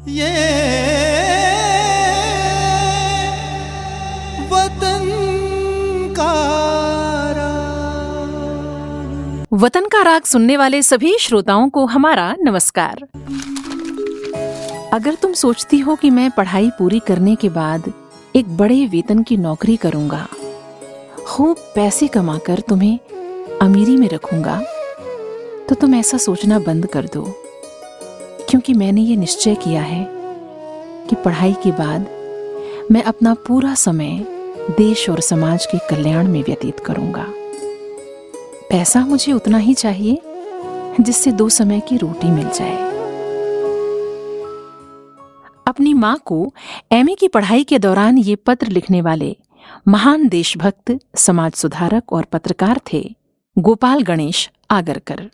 ये वतन का राग सुनने वाले सभी श्रोताओं को हमारा नमस्कार। अगर तुम सोचती हो कि मैं पढ़ाई पूरी करने के बाद एक बड़े वेतन की नौकरी करूंगा, खूब पैसे कमाकर तुम्हें अमीरी में रखूंगा, तो तुम ऐसा सोचना बंद कर दो, क्योंकि मैंने ये निश्चय किया है कि पढ़ाई के बाद मैं अपना पूरा समय देश और समाज के कल्याण में व्यतीत करूंगा। पैसा मुझे उतना ही चाहिए जिससे 2 समय की रोटी मिल जाए। अपनी मां को एमए की पढ़ाई के दौरान ये पत्र लिखने वाले महान देशभक्त, समाज सुधारक और पत्रकार थे गोपाल गणेश आगरकर।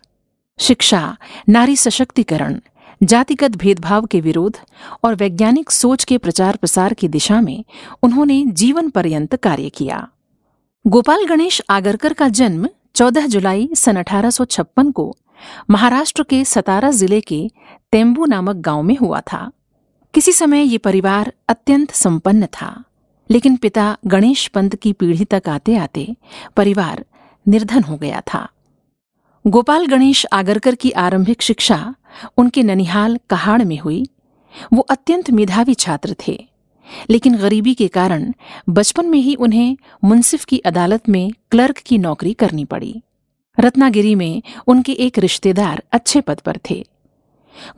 शिक्षा, नारी सशक्तिकरण, जातिगत भेदभाव के विरोध और वैज्ञानिक सोच के प्रचार प्रसार की दिशा में उन्होंने जीवन पर्यंत कार्य किया। गोपाल गणेश आगरकर का जन्म 14 जुलाई सन 1856 को महाराष्ट्र के सतारा जिले के तेंबू नामक गांव में हुआ था। किसी समय ये परिवार अत्यंत संपन्न था, लेकिन पिता गणेश पंत की पीढ़ी तक आते आते परिवार निर्धन हो गया था। गोपाल गणेश आगरकर की आरंभिक शिक्षा उनके ननिहाल कहाड़ में हुई। वो अत्यंत मेधावी छात्र थे, लेकिन गरीबी के कारण बचपन में ही उन्हें मुंसिफ की अदालत में क्लर्क की नौकरी करनी पड़ी। रत्नागिरी में उनके एक रिश्तेदार अच्छे पद पर थे।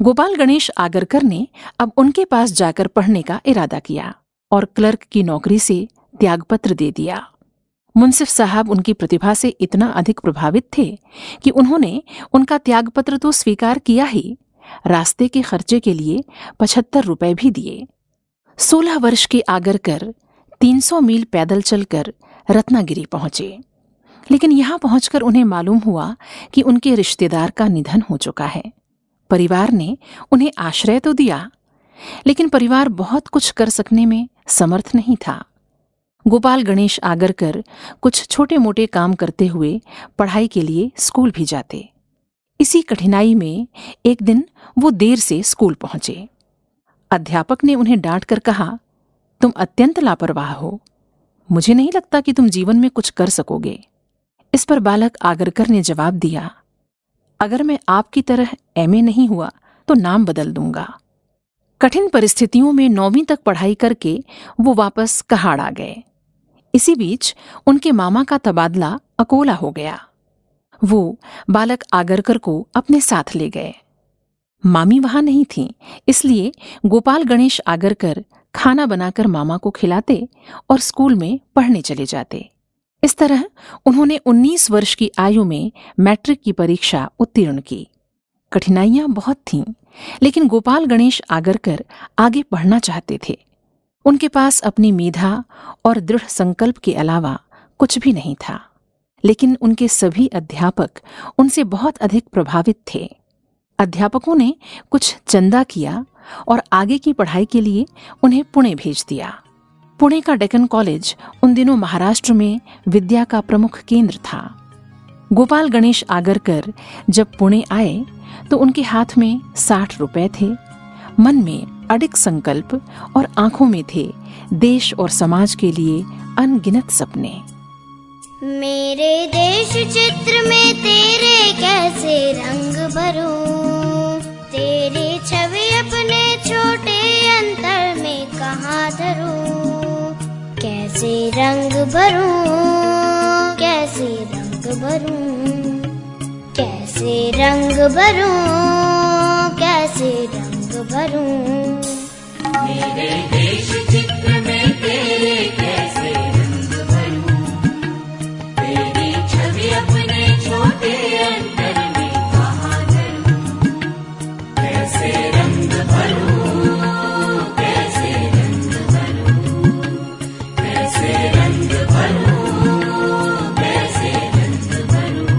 गोपाल गणेश आगरकर ने अब उनके पास जाकर पढ़ने का इरादा किया और क्लर्क की नौकरी से त्यागपत्र दे दिया। मुंसिफ साहब उनकी प्रतिभा से इतना अधिक प्रभावित थे कि उन्होंने उनका त्यागपत्र तो स्वीकार किया ही, रास्ते के खर्चे के लिए 75 रुपए भी दिए। 16 वर्ष के आगरकर 300 मील पैदल चलकर रत्नागिरी पहुंचे, लेकिन यहां पहुंचकर उन्हें मालूम हुआ कि उनके रिश्तेदार का निधन हो चुका है। परिवार ने उन्हें आश्रय तो दिया, लेकिन परिवार बहुत कुछ कर सकने में समर्थ नहीं था। गोपाल गणेश आगरकर कुछ छोटे मोटे काम करते हुए पढ़ाई के लिए स्कूल भी जाते। इसी कठिनाई में एक दिन वो देर से स्कूल पहुंचे। अध्यापक ने उन्हें डांट कर कहा, तुम अत्यंत लापरवाह हो, मुझे नहीं लगता कि तुम जीवन में कुछ कर सकोगे। इस पर बालक आगरकर ने जवाब दिया, अगर मैं आपकी तरह एमए नहीं हुआ तो नाम बदल दूंगा। कठिन परिस्थितियों में 9वीं तक पढ़ाई करके वो वापस कहाड़ आ गए। इसी बीच उनके मामा का तबादला अकोला हो गया। वो बालक आगरकर को अपने साथ ले गए। मामी वहां नहीं थीं, इसलिए गोपाल गणेश आगरकर खाना बनाकर मामा को खिलाते और स्कूल में पढ़ने चले जाते। इस तरह उन्होंने 19 वर्ष की आयु में मैट्रिक की परीक्षा उत्तीर्ण की। कठिनाइयां बहुत थीं, लेकिन गोपाल गणेश आगरकर आगे पढ़ना चाहते थे। उनके पास अपनी मेधा और दृढ़ संकल्प के अलावा कुछ भी नहीं था, लेकिन उनके सभी अध्यापक उनसे बहुत अधिक प्रभावित थे। अध्यापकों ने कुछ चंदा किया और आगे की पढ़ाई के लिए उन्हें पुणे भेज दिया। पुणे का डेक्कन कॉलेज उन दिनों महाराष्ट्र में विद्या का प्रमुख केंद्र था। गोपाल गणेश आगरकर जब पुणे आए तो उनके हाथ में 60 रुपए थे, मन में अडिग संकल्प और आंखों में थे देश और समाज के लिए अनगिनत सपने। मेरे देश चित्र में तेरे कैसे रंग भरूं, तेरी छवि अपने छोटे अंतर में कहाँ धरूं, कैसे रंग भरूं, कैसे रंग भरूं, कैसे रंग भरूं, कैसे रंग भरूं। मेरे देश चित्र में तेरे कैसे रंग भरूं, तेरी छवि अपने छोटे अंतर में कहाँ धरूं, कैसे रंग भरूं, कैसे रंग भरूं, कैसे रंग भरूं, कैसे रंग भरूं।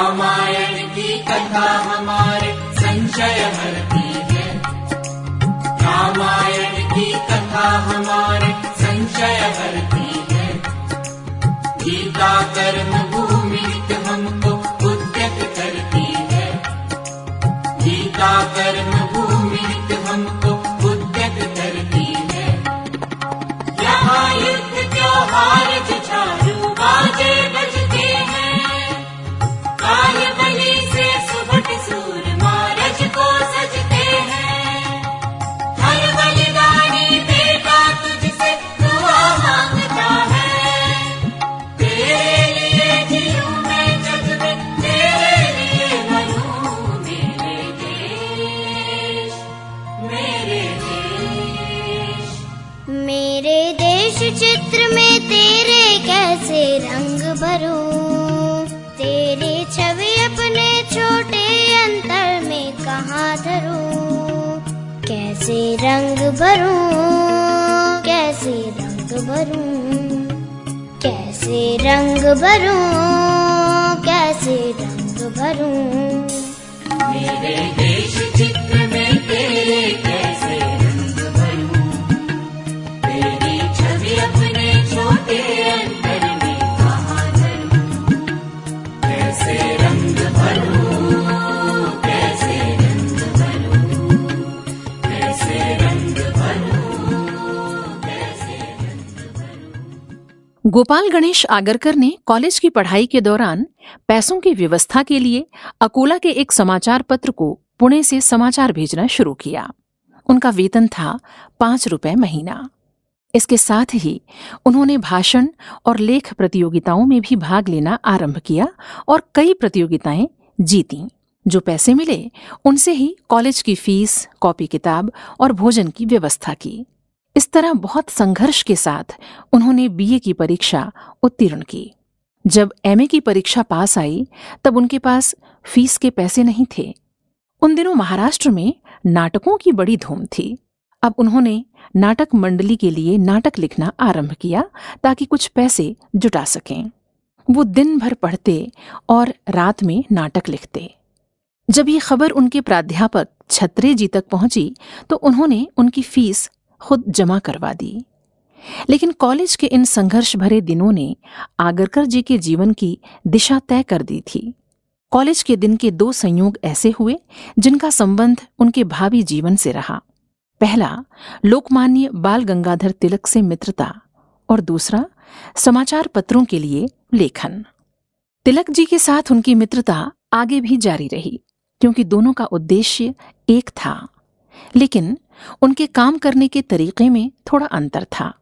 रामायण की कथा हमारे संशय हरती है। रामायण की कथा हमारे संशय हरती है। गीता कर्म भूमि नित हमको उद्यत करती है। गीता कर्म भूमि नित हमको उद्यत करती है। यहाँ युद्ध त्योहार जुझारू बाजे बजते हैं। काल बलि से सुभट सूरमा रज को सजते हैं। हर बलिदानी बेटा तुझसे दुआ मांगता है। तेरे लिए जीऊं मैं जग में, तेरे लिए मरूं। मेरे देश, मेरे देश। मेरे देश चित्र में तेरे कैसे रंग भरूं। तेरी छवि अपने छोटे अंतर में कहाँ धरूं। कैसे रंग भरूं, कैसे रंग भरूं, कैसे रंग भरूं, कैसे रंग भरूं। मेरे देश चित्र में तेरे कैसे रंग भरूं। तेरी छवि अपने छोटे अंतर में कहाँ धरूं। कैसे रंग भरूं, कैसे रंग भरूं, कैसे रंग भरूं, कैसे रंग भरूं। गोपाल गणेश आगरकर ने कॉलेज की पढ़ाई के दौरान पैसों की व्यवस्था के लिए अकोला के एक समाचार पत्र को पुणे से समाचार भेजना शुरू किया। उनका वेतन था 5 रुपए महीना। इसके साथ ही उन्होंने भाषण और लेख प्रतियोगिताओं में भी भाग लेना आरंभ किया और कई प्रतियोगिताएं जीतीं। जो पैसे मिले उनसे ही कॉलेज की फीस, कॉपी किताब और भोजन की व्यवस्था की। इस तरह बहुत संघर्ष के साथ उन्होंने बीए की परीक्षा उत्तीर्ण की। जब एमए की परीक्षा पास आई तब उनके पास फीस के पैसे नहीं थे। उन दिनों महाराष्ट्र में नाटकों की बड़ी धूम थी। अब उन्होंने नाटक मंडली के लिए नाटक लिखना आरंभ किया ताकि कुछ पैसे जुटा सकें। वो दिन भर पढ़ते और रात में नाटक लिखते। जब ये खबर उनके प्राध्यापक छत्रे जी तक पहुंची तो उन्होंने उनकी फीस खुद जमा करवा दी। लेकिन कॉलेज के इन संघर्ष भरे दिनों ने आगरकर जी के जीवन की दिशा तय कर दी थी। कॉलेज के दिन के 2 संयोग ऐसे हुए जिनका संबंध उनके भावी जीवन से रहा। पहला, लोकमान्य बाल गंगाधर तिलक से मित्रता और दूसरा, समाचार पत्रों के लिए लेखन। तिलक जी के साथ उनकी मित्रता आगे भी जारी रही क्योंकि दोनों का उद्देश्य एक था, लेकिन उनके काम करने के तरीके में थोड़ा अंतर था।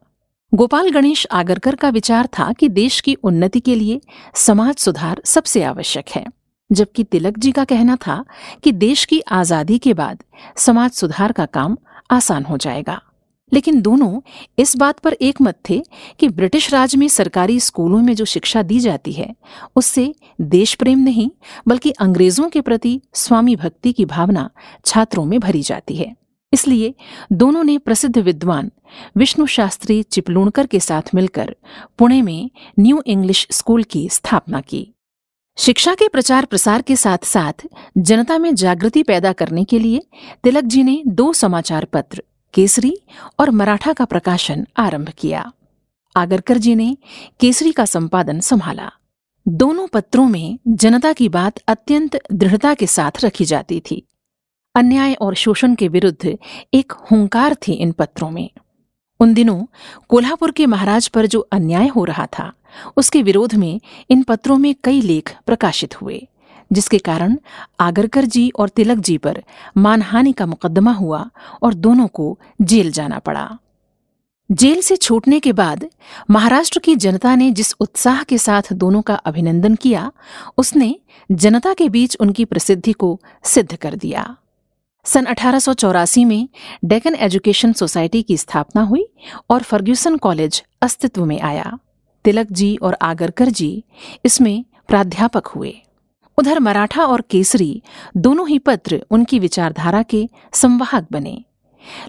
गोपाल गणेश आगरकर का विचार था कि देश की उन्नति के लिए समाज सुधार सबसे आवश्यक है, जबकि तिलक जी का कहना था कि देश की आजादी के बाद समाज सुधार का काम आसान हो जाएगा। लेकिन दोनों इस बात पर एकमत थे कि ब्रिटिश राज में सरकारी स्कूलों में जो शिक्षा दी जाती है उससे देश प्रेम नहीं बल्कि अंग्रेजों के प्रति स्वामी भक्ति की भावना छात्रों में भरी जाती है। इसलिए दोनों ने प्रसिद्ध विद्वान विष्णु शास्त्री चिपलूणकर के साथ मिलकर पुणे में न्यू इंग्लिश स्कूल की स्थापना की। शिक्षा के प्रचार प्रसार के साथ साथ जनता में जागृति पैदा करने के लिए तिलक जी ने 2 समाचार पत्र केसरी और मराठा का प्रकाशन आरंभ किया। आगरकर जी ने केसरी का संपादन संभाला। दोनों पत्रों में जनता की बात अत्यंत दृढ़ता के साथ रखी जाती थी। अन्याय और शोषण के विरुद्ध एक हुंकार थी इन पत्रों में। उन दिनों कोल्हापुर के महाराज पर जो अन्याय हो रहा था उसके विरोध में इन पत्रों में कई लेख प्रकाशित हुए, जिसके कारण आगरकर जी और तिलक जी पर मानहानि का मुकदमा हुआ और दोनों को जेल जाना पड़ा। जेल से छूटने के बाद महाराष्ट्र की जनता ने जिस उत्साह के साथ दोनों का अभिनंदन किया उसने जनता के बीच उनकी प्रसिद्धि को सिद्ध कर दिया। सन 1884 में डेक्कन एजुकेशन सोसाइटी की स्थापना हुई और फर्ग्यूसन कॉलेज अस्तित्व में आया। तिलक जी और आगरकर जी इसमें प्राध्यापक हुए। उधर मराठा और केसरी दोनों ही पत्र उनकी विचारधारा के संवाहक बने,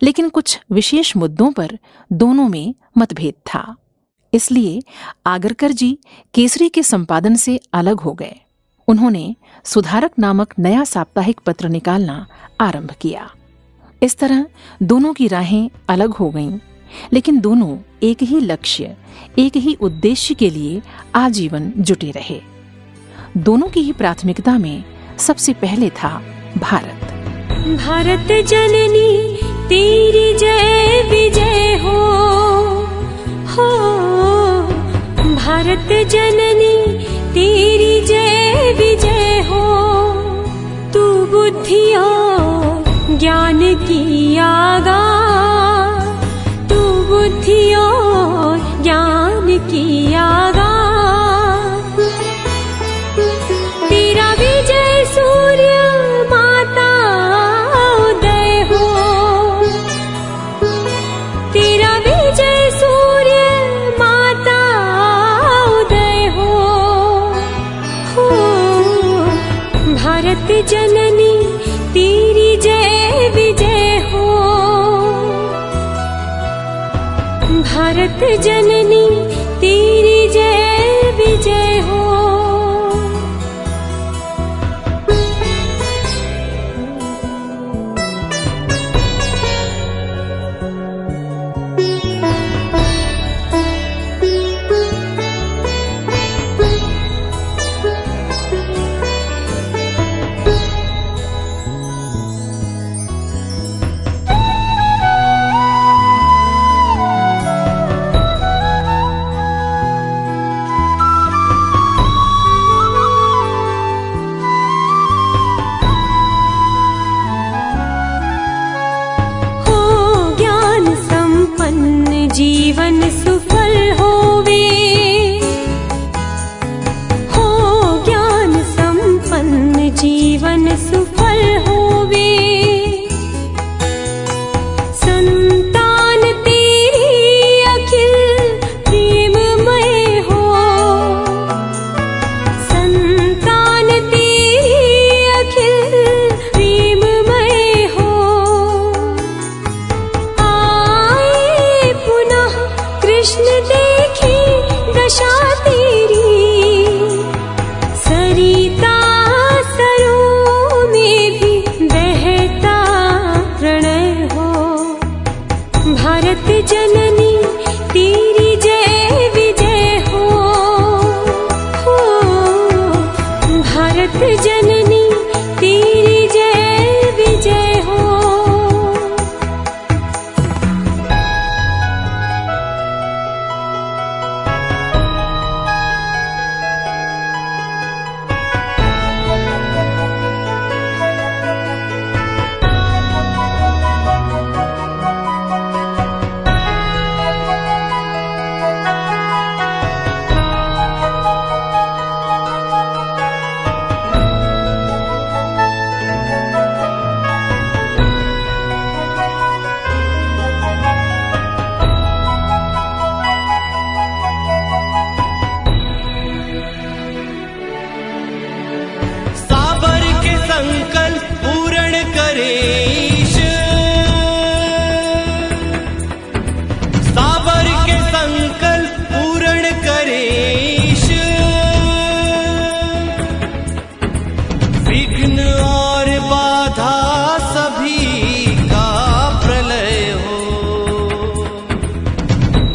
लेकिन कुछ विशेष मुद्दों पर दोनों में मतभेद था। इसलिए आगरकर जी केसरी के संपादन से अलग हो गए। उन्होंने सुधारक नामक नया साप्ताहिक पत्र निकालना आरंभ किया। इस तरह दोनों की राहें अलग हो गईं, लेकिन दोनों एक ही लक्ष्य, एक ही उद्देश्य के लिए आजीवन जुटे रहे। दोनों की ही प्राथमिकता में सबसे पहले था भारत। भारत जननी तेरी जय विजय हो, भारत जननी तेरी जय विजय हो। तू बुद्धि और ज्ञान की आगा, तू बुद्धि और ज्ञान की आगा। तेरा विजय सूर्य माता उदय हो, तेरा विजय सूर्य माता उदय हो। भारत जननी तेरी जय विजय हो, भारत जननी तेरी जय विजय हो। जीवन सुफल होवे, हो ज्ञान संपन्न जीवन सुफल होवे। संतान तेरी अखिल प्रेममय हो, संतान तेरी अखिल प्रेममय हो। कृष्ण देखी दशा तेरी, सरिता सरों में भी बहता प्रणय हो। भारत जननी तेरी जय विजय हो, भारत जननी तेरी जय विजय हो।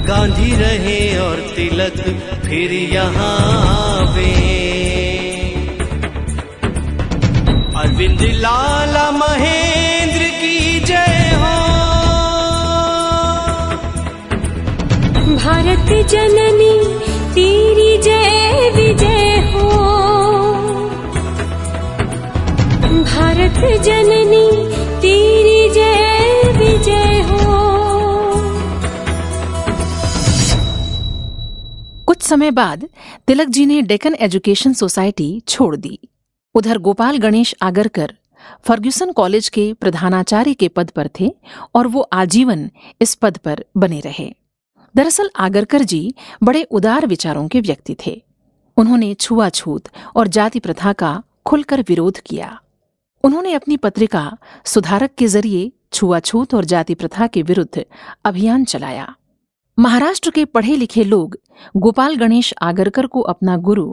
गांधी रहे और तिलक फिर यहाँ आवे। अरविंद लाला महेंद्र की जय हो। भारत जननी तेरी जय विजय हो, भारत जननी तेरी जय विजय हो। कुछ समय बाद तिलक जी ने डेक्कन एजुकेशन सोसाइटी छोड़ दी। उधर गोपाल गणेश आगरकर फर्ग्यूसन कॉलेज के प्रधानाचार्य के पद पर थे और वो आजीवन इस पद पर बने रहे। दरअसल आगरकर जी बड़े उदार विचारों के व्यक्ति थे। उन्होंने छुआछूत और जाति प्रथा का खुलकर विरोध किया। उन्होंने अपनी पत्रिका सुधारक के जरिए छुआछूत और जाति प्रथा के विरुद्ध अभियान चलाया। महाराष्ट्र के पढ़े लिखे लोग गोपाल गणेश आगरकर को अपना गुरु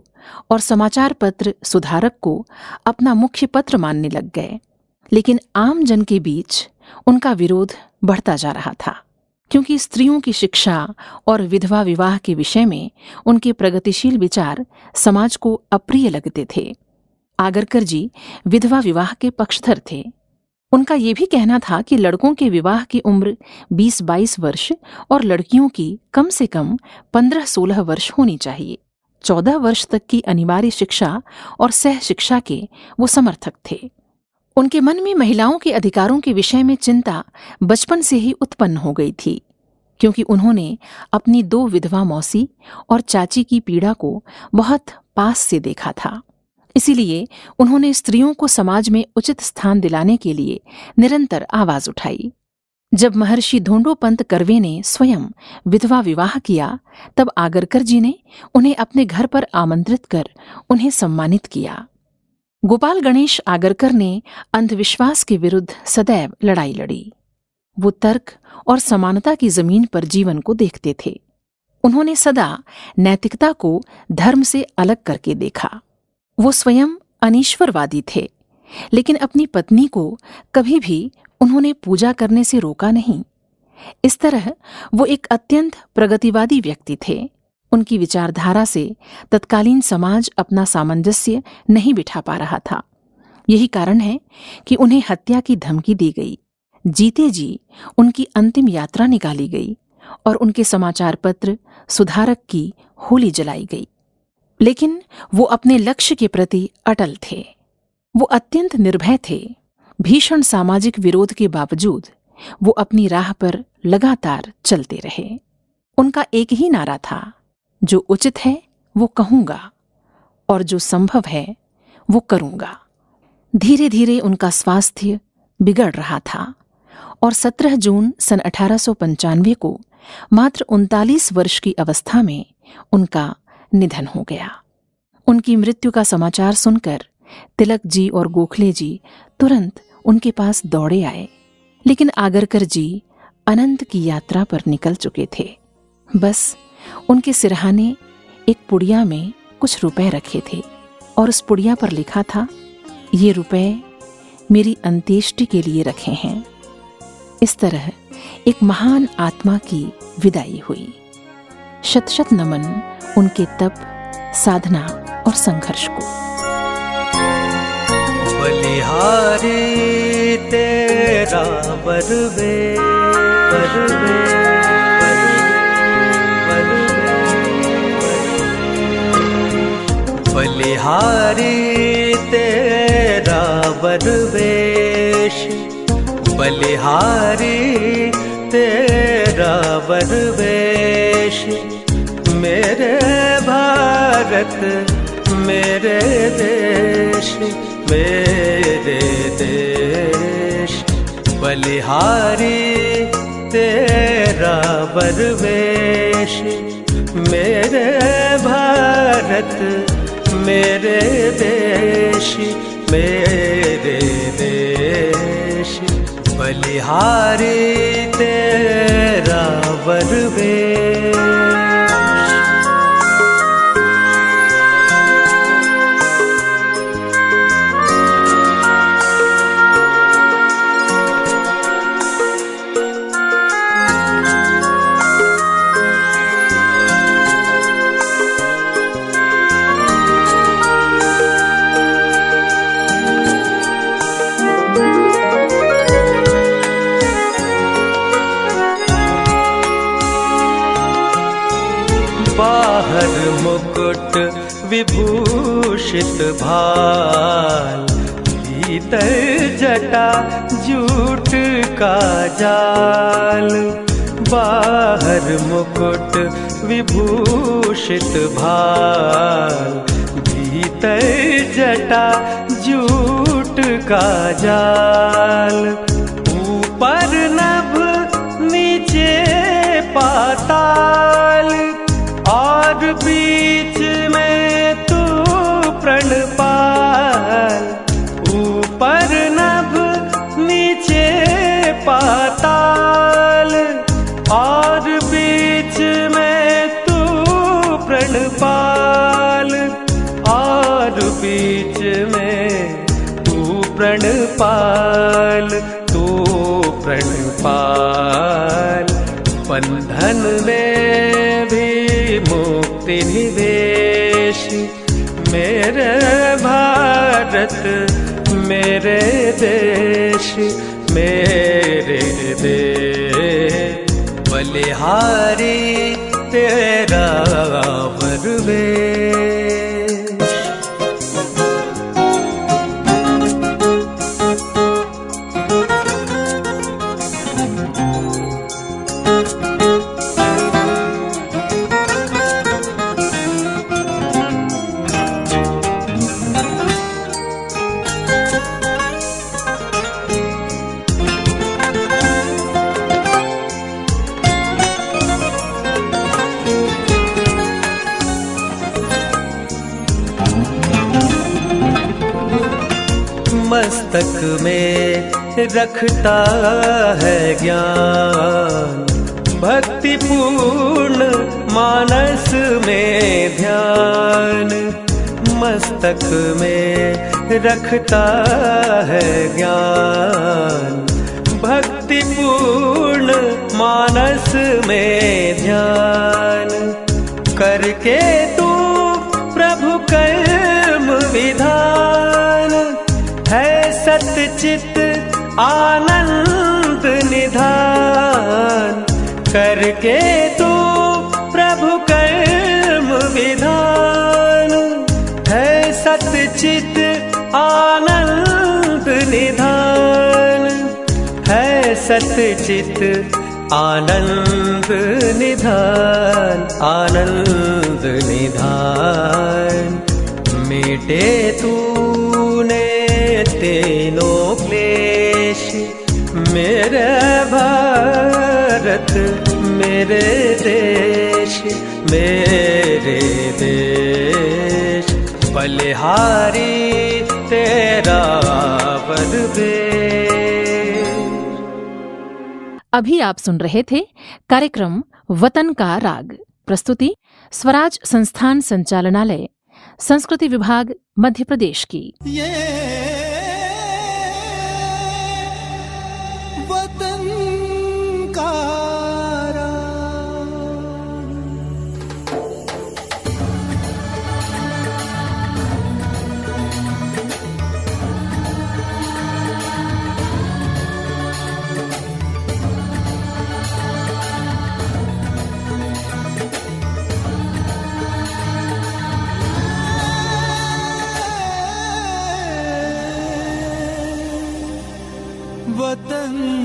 और समाचार पत्र सुधारक को अपना मुख्य पत्र मानने लग गए। लेकिन आम जन के बीच उनका विरोध बढ़ता जा रहा था, क्योंकि स्त्रियों की शिक्षा और विधवा विवाह के विषय में उनके प्रगतिशील विचार समाज को अप्रिय लगते थे। आगरकर जी विधवा विवाह के पक्षधर थे। उनका ये भी कहना था कि लड़कों के विवाह की उम्र 20-22 वर्ष और लड़कियों की कम से कम 15-16 वर्ष होनी चाहिए। 14 वर्ष तक की अनिवार्य शिक्षा और सह शिक्षा के वो समर्थक थे। उनके मन में महिलाओं के अधिकारों के विषय में चिंता बचपन से ही उत्पन्न हो गई थी, क्योंकि उन्होंने अपनी 2 विधवा मौसी और चाची की पीड़ा को बहुत पास से देखा था। इसीलिए उन्होंने स्त्रियों को समाज में उचित स्थान दिलाने के लिए निरंतर आवाज उठाई। जब महर्षि धोंडोपंत कर्वे ने स्वयं विधवा विवाह किया, तब आगरकर जी ने उन्हें अपने घर पर आमंत्रित कर उन्हें सम्मानित किया। गोपाल गणेश आगरकर ने अंधविश्वास के विरुद्ध सदैव लड़ाई लड़ी। वो तर्क और समानता की जमीन पर जीवन को देखते थे। उन्होंने सदा नैतिकता को धर्म से अलग करके देखा। वो स्वयं अनीश्वरवादी थे, लेकिन अपनी पत्नी को कभी भी उन्होंने पूजा करने से रोका नहीं। इस तरह वो एक अत्यंत प्रगतिवादी व्यक्ति थे। उनकी विचारधारा से तत्कालीन समाज अपना सामंजस्य नहीं बिठा पा रहा था। यही कारण है कि उन्हें हत्या की धमकी दी गई। जीते जी उनकी अंतिम यात्रा निकाली गई और उनके समाचार पत्र सुधारक की होली जलाई गई। लेकिन वो अपने लक्ष्य के प्रति अटल थे। वो अत्यंत निर्भय थे। भीषण सामाजिक विरोध के बावजूद वो अपनी राह पर लगातार चलते रहे। उनका एक ही नारा था, जो उचित है वो कहूंगा और जो संभव है वो करूंगा। धीरे धीरे उनका स्वास्थ्य बिगड़ रहा था और 17 जून सन 1895 को मात्र 39 वर्ष की अवस्था में उनका निधन हो गया। उनकी मृत्यु का समाचार सुनकर तिलक जी और गोखले जी तुरंत उनके पास दौड़े आए, लेकिन आगरकर जी अनंत की यात्रा पर निकल चुके थे। बस उनके सिरहाने एक पुड़िया में कुछ रुपए रखे थे और उस पुड़िया पर लिखा था, ये रुपए मेरी अंत्येष्टि के लिए रखे हैं। इस तरह एक महान आत्मा की विदाई हुई। शत शत नमन उनके तप, साधना और संघर्ष को। बलिहारी तेरा बरवे बरवे बलिहारी तेरा बरवेश, बलिहारी तेरा बरवेश। मेरे भारत मेरे देश, मेरे देश। बलिहारी तेरा बरवेश, मेरे भारत मेरे देश, मेरे देश। बलिहारी तेरा बरवेश। बाहर मुकुट विभूषित भाल, भीतर जटा जूट का जाल। बाहर मुकुट विभूषित भाल, भीतर जटा जूट का जाल। ऊपर नभ नीचे पाताल, और बीच में तू प्रणपाल। ऊपर नभ नीचे पाताल, और बीच और बीच में तू प्रणपाल, तू प्रणपाल। बंधन में भी मुक्ति निवेश, मेरे भारत मेरे देश, मेरे देश। बलिहारी तेरा वरवेश। मस्तक में रखता है ज्ञान, भक्ति पूर्ण मानस में ध्यान। मस्तक में रखता है ज्ञान, भक्ति पूर्ण मानस में ध्यान। करके तू प्रभु कर्म विधान, है सतचित आनंद निधान। करके तू प्रभु कर्म विधान, है सतचित आनंद निधान। है सतचित आनंद निधान, आनंद निधान। मिटे तूने तीनों क्लेश, मेरे भारत मेरे देश, मेरे देश। बलिहारी तेरा वरवेश। अभी आप सुन रहे थे कार्यक्रम वतन का राग। प्रस्तुति स्वराज संस्थान संचालनालय, संस्कृति विभाग, मध्य प्रदेश की। ये वतन का वतन